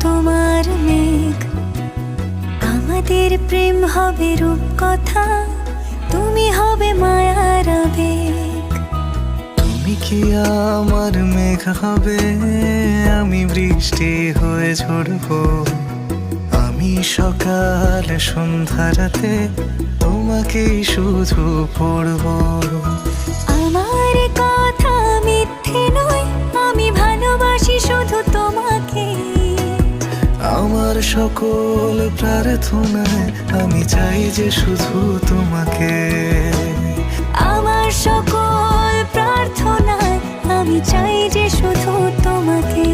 তোমার মেঘ। আমাদের প্রেম হবে রূপকথা, তুমি হবে মায়ার আবেগ। তুমি কি আমার মেঘ হবে, আমি বৃষ্টি হয়ে ঝরবো। আমি সকাল সন্ধ্যা রাতে তোমাকেই শুধু পড়বো। আমার কথা মিথ্যে নয়, আমি ভালোবাসি শুধু তোমাকে। আমার সকল প্রার্থনায় আমি চাই যে শুধু তোমাকে। আমার সকল প্রার্থনায় আমি চাই যে শুধু তোমাকে।